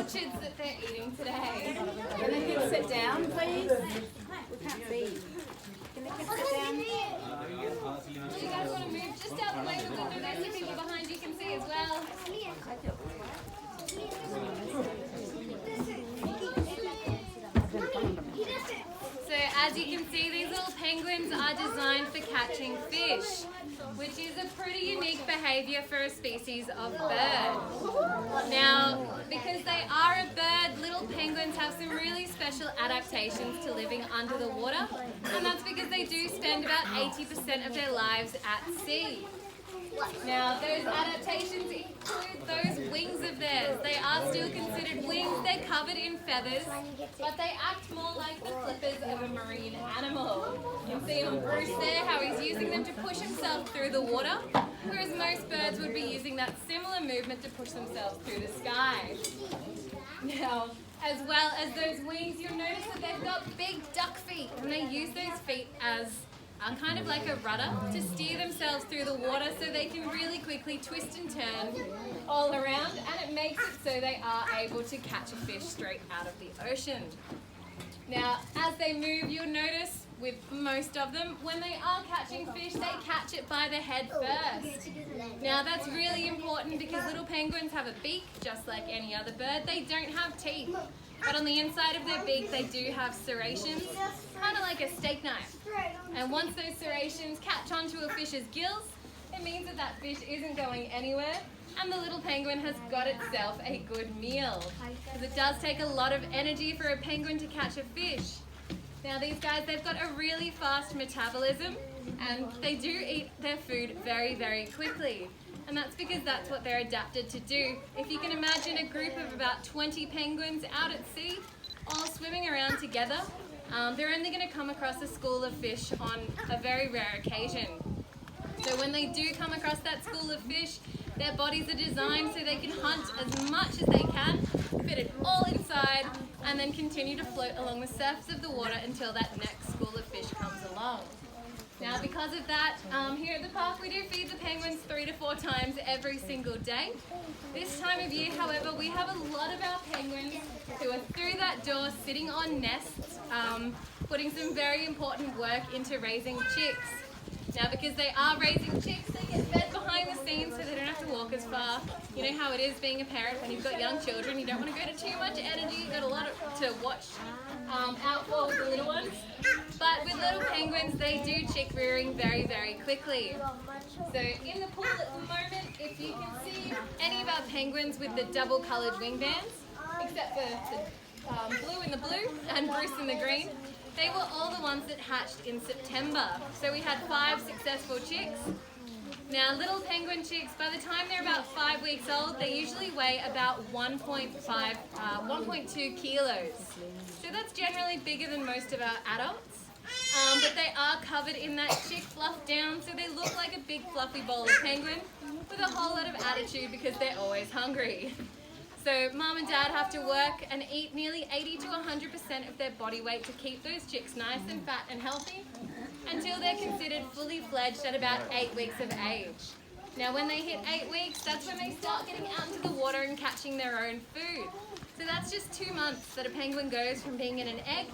orchids that they're eating today. Can the kids sit down, please? We can't see. Can the kids sit down? Do you guys want to move just out the way of the window there so people behind you can see as well? So as you can see, these little penguins are designed for catching fish, which is a pretty unique behaviour for a species of bird. Now, because they are a bird, little penguins have some really special adaptations to living under the water, and that's because they do spend about 80% of their lives at sea. Now, those adaptations include those wings of theirs. They are still considered wings. They're covered in feathers, but they act more like the flippers of a marine animal. You can see on Bruce there how he's using them to push himself through the water, whereas most birds would be using that similar movement to push themselves through the sky. Now, as well as those wings, you'll notice that they've got big duck feet, and they use those feet as kind of like a rudder to steer themselves through the water so they can really quickly twist and turn all around, and it makes it so they are able to catch a fish straight out of the ocean. Now, as they move, you'll notice with most of them, when they are catching fish, they catch it by the head first. Now, that's really important because little penguins have a beak just like any other bird. They don't have teeth, but on the inside of their beak they do have serrations, kind of like a steak knife. And once those serrations catch onto a fish's gills, it means that that fish isn't going anywhere, and the little penguin has got itself a good meal. Because it does take a lot of energy for a penguin to catch a fish. Now these guys, they've got a really fast metabolism, and they do eat their food very, very quickly. And that's because that's what they're adapted to do. If you can imagine a group of about 20 penguins out at sea, all swimming around together, they're only going to come across a school of fish on a very rare occasion. So when they do come across that school of fish, their bodies are designed so they can hunt as much as they can, fit it all inside, and then continue to float along the surface of the water until that next school of fish comes along. Now, because of that, here at the park we do feed the penguins 3 to 4 times every single day. This time of year, however, we have a lot of our penguins who are through that door sitting on nests, putting some very important work into raising chicks. Now, because they are raising chicks, they get fed behind the scenes so they don't have to walk as far. You know how it is being a parent when you've got young children. You don't want to go to too much energy. You've got a lot to watch out for with the little ones. But with little penguins, they do chick rearing very, very quickly. So in the pool at the moment, if you can see any of our penguins with the double coloured wing bands, except for the blue in the blue and Bruce in the green, they were all the ones that hatched in September. So we had 5 successful chicks. Now, little penguin chicks, by the time they're about 5 weeks old, they usually weigh about 1.2 kilos. So that's generally bigger than most of our adults. But they are covered in that chick fluff down, so they look like a big fluffy bowl of penguin with a whole lot of attitude because they're always hungry. So mum and dad have to work and eat nearly 80 to 100% of their body weight to keep those chicks nice and fat and healthy until they're considered fully fledged at about 8 weeks of age. Now when they hit 8 weeks, that's when they start getting out into the water and catching their own food. So that's just 2 months that a penguin goes from being in an egg